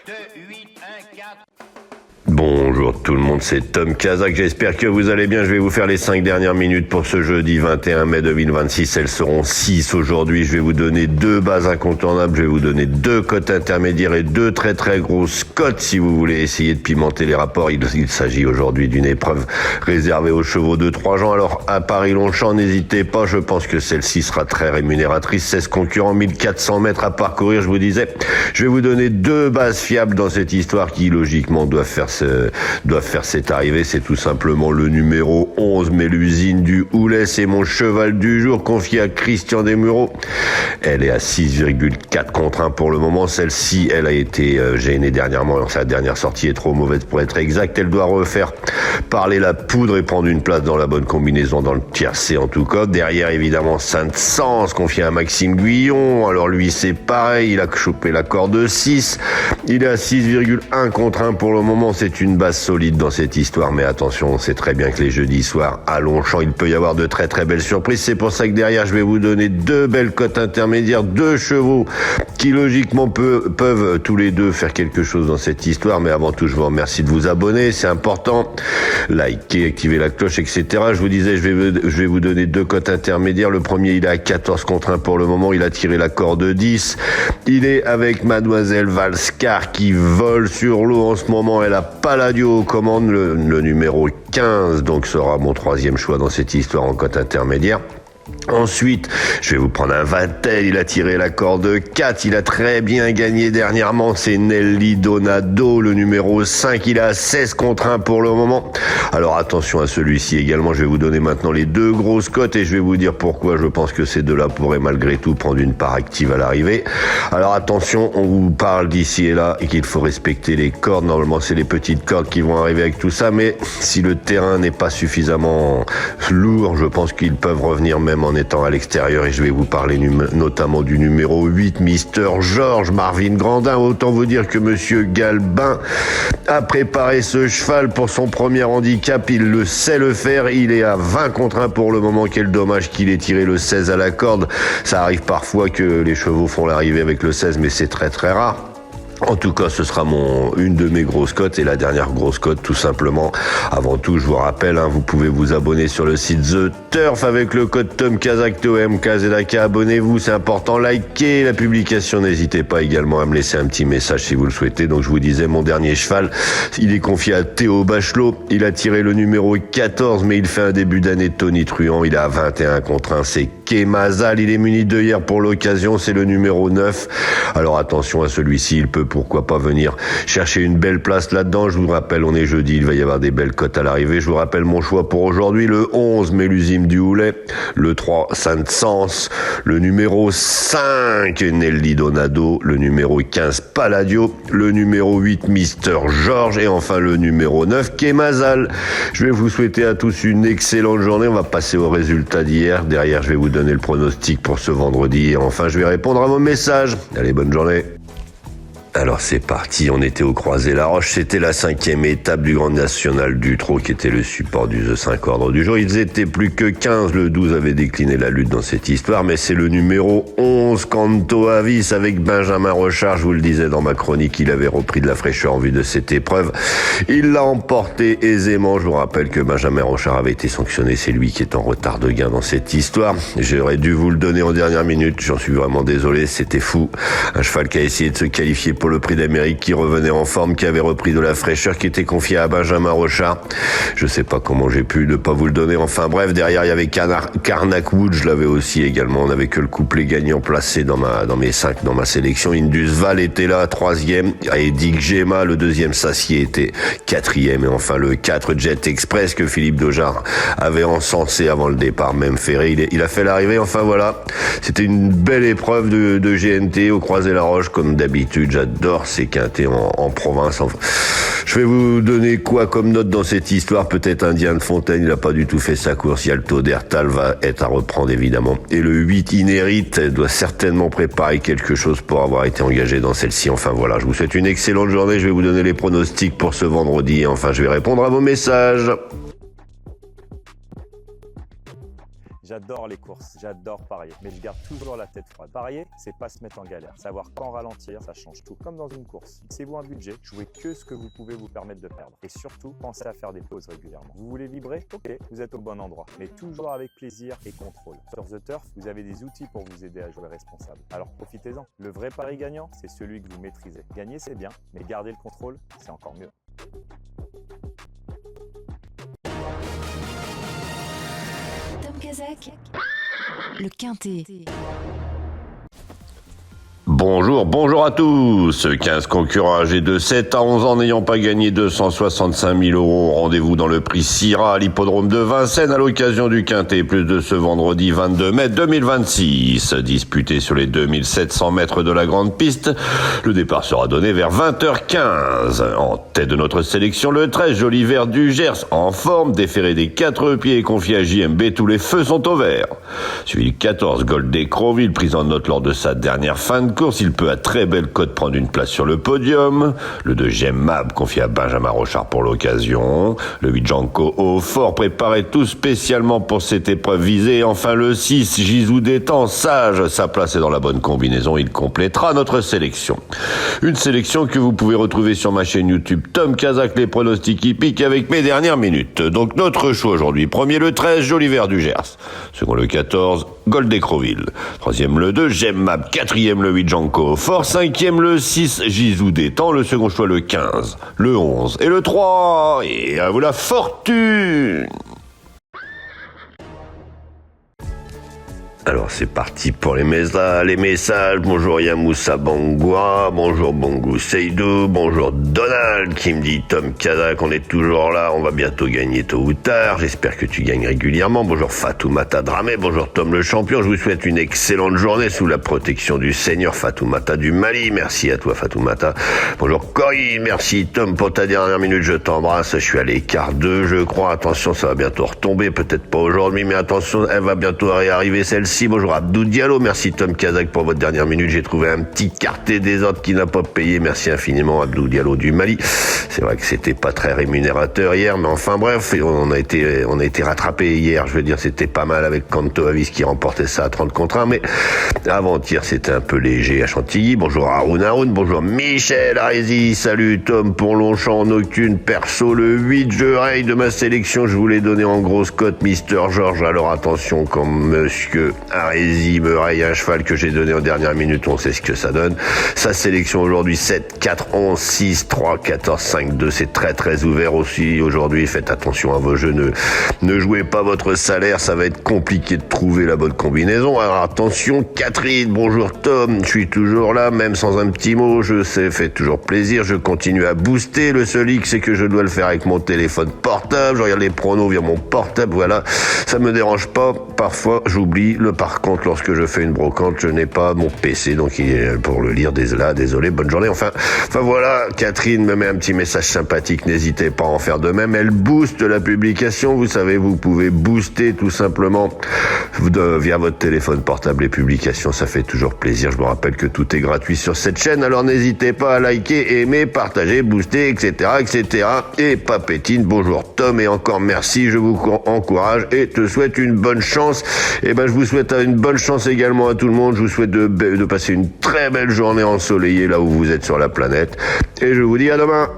2, 8, 1, 4. Bonjour tout le monde, c'est Tom Kazak, j'espère que vous allez bien. Je vais vous faire les 5 dernières minutes pour ce jeudi 21 mai 2026. Elles seront 6 aujourd'hui. Je vais vous donner 2 bases incontournables, je vais vous donner 2 cotes intermédiaires et 2 très très grosses cotes si vous voulez essayer de pimenter les rapports. Il s'agit aujourd'hui d'une épreuve réservée aux chevaux de 3 ans. Alors à Paris-Longchamp, n'hésitez pas, je pense que celle-ci sera très rémunératrice. 16 concurrents, 1400 mètres à parcourir, je vous disais. Je vais vous donner 2 bases fiables dans cette histoire qui logiquement doivent faire cette arrivée. C'est tout simplement le numéro 11, Mélusine du Houlet. C'est mon cheval du jour confié à Christian Desmureaux. Elle est à 6,4 contre 1 pour le moment. Celle-ci, elle a été gênée dernièrement. Alors, sa dernière sortie est trop mauvaise pour être exact. Elle doit refaire parler la poudre et prendre une place dans la bonne combinaison, dans le tiercé en tout cas. Derrière, évidemment, Saint-Saëns, confié à Maxime Guyon. Alors lui, c'est pareil. Il a chopé la corde 6. Il est à 6,1 contre 1 pour le moment. C'est une base solide dans cette histoire, mais attention, on sait très bien que les jeudis soirs à Longchamp, il peut y avoir de très très belles surprises. C'est pour ça que derrière, je vais vous donner 2 belles cotes intermédiaires, 2 chevaux qui logiquement peuvent tous les deux faire quelque chose dans cette histoire. Mais avant tout, je vous remercie de vous abonner, c'est important. Likez, activez la cloche, etc. Je vous disais, je vais vous donner 2 cotes intermédiaires. Le premier, il est à 14 contre 1 pour le moment. Il a tiré la corde 10. Il est avec Mademoiselle Valscar qui vole sur l'eau en ce moment. Elle a Palladio aux commandes, le numéro 15, donc sera mon 3e choix dans cette histoire en cote intermédiaire. Ensuite, je vais vous prendre un Vatel, il a tiré la corde 4, il a très bien gagné dernièrement, c'est Nelly Donado, le numéro 5, il est à 16 contre 1 pour le moment. Alors attention à celui-ci également, je vais vous donner maintenant les 2 grosses cotes et je vais vous dire pourquoi je pense que ces 2-là pourraient malgré tout prendre une part active à l'arrivée. Alors attention, on vous parle d'ici et là et qu'il faut respecter les cordes, normalement c'est les petites cordes qui vont arriver avec tout ça, mais si le terrain n'est pas suffisamment lourd, je pense qu'ils peuvent revenir même en étant à l'extérieur et je vais vous parler notamment du numéro 8, Mister George, Marvin Grandin. Autant vous dire que Monsieur Galbin a préparé ce cheval pour son premier handicap, il le sait le faire, il est à 20 contre 1 pour le moment. Quel dommage qu'il ait tiré le 16 à la corde, ça arrive parfois que les chevaux font l'arrivée avec le 16 mais c'est très très rare. En tout cas, ce sera une de mes grosses cotes et la dernière grosse cote, tout simplement. Avant tout, je vous rappelle, vous pouvez vous abonner sur le site The Turf avec le code Tom Kazak, TOMKZK. Abonnez-vous, c'est important. Likez la publication. N'hésitez pas également à me laisser un petit message si vous le souhaitez. Donc, je vous disais, mon dernier cheval, il est confié à Théo Bachelot. Il a tiré le numéro 14, mais il fait un début d'année de Tony Truant. Il est à 21 contre 1. C'est Kemazal. Il est muni de hier pour l'occasion. C'est le numéro 9. Alors, attention à celui-ci. Il peut pourquoi pas venir chercher une belle place là-dedans. Je vous rappelle, on est jeudi, il va y avoir des belles cotes à l'arrivée. Je vous rappelle mon choix pour aujourd'hui, le 11, Mélusine du Houlet, le 3, Saint-Saëns, le numéro 5, Nelly Donado, le numéro 15, Palladio, le numéro 8, Mister George et enfin le numéro 9, Kemazal. Je vais vous souhaiter à tous une excellente journée. On va passer aux résultats d'hier. Derrière, je vais vous donner le pronostic pour ce vendredi et enfin, je vais répondre à vos messages. Allez, bonne journée. Alors c'est parti, on était au Croisé-la-Roche, c'était la 5e étape du Grand National du Trot qui était le support du The 5 ordre du jour. Ils étaient plus que 15, le 12 avait décliné la lutte dans cette histoire, mais c'est le numéro 11, Canto Avis avec Benjamin Rochard, je vous le disais dans ma chronique, il avait repris de la fraîcheur en vue de cette épreuve. Il l'a emporté aisément, je vous rappelle que Benjamin Rochard avait été sanctionné, c'est lui qui est en retard de gain dans cette histoire. J'aurais dû vous le donner en dernière minute, j'en suis vraiment désolé, c'était fou. Un cheval qui a essayé de se qualifier pour le prix d'Amérique, qui revenait en forme, qui avait repris de la fraîcheur, qui était confié à Benjamin Rochard. Je sais pas comment j'ai pu ne pas vous le donner. Enfin bref, derrière il y avait Karnak Wood, je l'avais aussi également. On n'avait que le couplet gagnant placé dans mes 5 dans ma sélection. Indus Val était là, 3e. Et Dick Gemma, le 2e Sassier, était 4e. Et enfin le 4 Jet Express que Philippe Dojard avait encensé avant le départ, même ferré. Il a fait l'arrivée. Enfin voilà, c'était une belle épreuve de GNT au Croisé-la-Roche comme d'habitude. J'adore ces quintés en province. Je vais vous donner quoi comme note dans cette histoire? Peut-être Indien de Fontaine, il n'a pas du tout fait sa course. Il y a le taux d'Ertal va être à reprendre évidemment. Et le 8 Inérite doit certainement préparer quelque chose pour avoir été engagé dans celle-ci. Enfin voilà, je vous souhaite une excellente journée. Je vais vous donner les pronostics pour ce vendredi. Et enfin, je vais répondre à vos messages. J'adore les courses, j'adore parier, mais je garde toujours la tête froide. Parier, c'est pas se mettre en galère. Savoir quand ralentir, ça change tout. Comme dans une course. Fixez-vous un budget, jouez que ce que vous pouvez vous permettre de perdre. Et surtout, pensez à faire des pauses régulièrement. Vous voulez vibrer? Ok, vous êtes au bon endroit. Mais toujours avec plaisir et contrôle. Sur The Turf, vous avez des outils pour vous aider à jouer responsable. Alors profitez-en. Le vrai pari gagnant, c'est celui que vous maîtrisez. Gagner, c'est bien, mais garder le contrôle, c'est encore mieux. Tom Kazak, le Quintet. Bonjour à tous. 15 concurrents âgés de 7 à 11 ans n'ayant pas gagné 265 000 euros. Rendez-vous dans le prix Syrah à l'hippodrome de Vincennes à l'occasion du Quintet Plus de ce vendredi 22 mai 2026. Disputé sur les 2700 mètres de la grande piste, le départ sera donné vers 20h15. En tête de notre sélection, le 13 Joli Vert du Gers, en forme, déféré des 4 pieds et confié à JMB, tous les feux sont au vert. Suivi le 14 Gold Decroville, pris en note lors de sa dernière fin de course, il peut à très belle cote prendre une place sur le podium. Le 2 J'aime Mab, confié à Benjamin Rochard pour l'occasion. Le 8 Janko au fort, préparé tout spécialement pour cette épreuve visée. Et enfin le 6 Gizou Détend, sage, sa place est dans la bonne combinaison, il complétera notre sélection. Une sélection que vous pouvez retrouver sur ma chaîne YouTube Tom Kazak, les pronostics hippiques avec mes dernières minutes. Donc notre choix aujourd'hui, premier le 13 Joli Vert du Gers, second le 14 Gold Decroville, troisième le 2 J'aime Mab, quatrième le 8 Janko au fort, cinquième le 6 Gizou Détend, le second choix le 15, le 11 et le 3. Et à vous la fortune! Alors c'est parti pour les messages. Bonjour Yamoussa Bangoua, bonjour Bongou Seydou, bonjour Donald qui me dit Tom Kazak, on est toujours là, on va bientôt gagner tôt ou tard, j'espère que tu gagnes régulièrement. Bonjour Fatoumata Dramé, bonjour Tom le champion, je vous souhaite une excellente journée sous la protection du Seigneur Fatoumata du Mali, merci à toi Fatoumata. Bonjour Corinne, merci Tom pour ta dernière minute, je t'embrasse, je suis à l'écart 2 je crois, attention ça va bientôt retomber, peut-être pas aujourd'hui mais attention elle va bientôt arriver celle-ci. Bonjour Abdou Diallo, merci Tom Kazak pour votre dernière minute, j'ai trouvé un petit quartet des autres qui n'a pas payé, merci infiniment Abdou Diallo du Mali. C'est vrai que c'était pas très rémunérateur hier, mais enfin bref, on a été rattrapé hier, je veux dire c'était pas mal avec Kanto Avis qui remportait ça à 30 contre 1, mais avant-hier c'était un peu léger à Chantilly. Bonjour Haroun, bonjour Michel Arési, salut Tom pour Longchamp Nocturne, perso le 8 je raye de ma sélection, je vous l'ai donné en grosse cote Mister George, alors attention quand monsieur Arési me raye un cheval que j'ai donné en dernière minute, on sait ce que ça donne. Sa sélection aujourd'hui 7, 4, 11, 6, 3, 14, 5, 2, c'est très très ouvert aussi aujourd'hui, faites attention à vos jeux, ne jouez pas votre salaire, ça va être compliqué de trouver la bonne combinaison. Alors attention Catherine, bonjour Tom, je suis toujours là, même sans un petit mot, je sais, fait toujours plaisir, je continue à booster, le seul hic c'est que je dois le faire avec mon téléphone portable, je regarde les pronos via mon portable, voilà, ça me dérange pas, parfois j'oublie. Par contre, lorsque je fais une brocante, je n'ai pas mon PC, donc pour le lire, désolé, bonne journée. Enfin voilà, Catherine me met un petit message sympathique, n'hésitez pas à en faire de même. Elle booste la publication, vous savez, vous pouvez booster tout simplement via votre téléphone portable les publications, ça fait toujours plaisir. Je me rappelle que tout est gratuit sur cette chaîne, alors n'hésitez pas à liker, aimer, partager, booster, etc. Et Papétine, bonjour Tom, et encore merci, je vous encourage et te souhaite une bonne chance. Et je vous souhaite une bonne chance également à tout le monde. Je vous souhaite de passer une très belle journée ensoleillée là où vous êtes sur la planète. Et je vous dis à demain.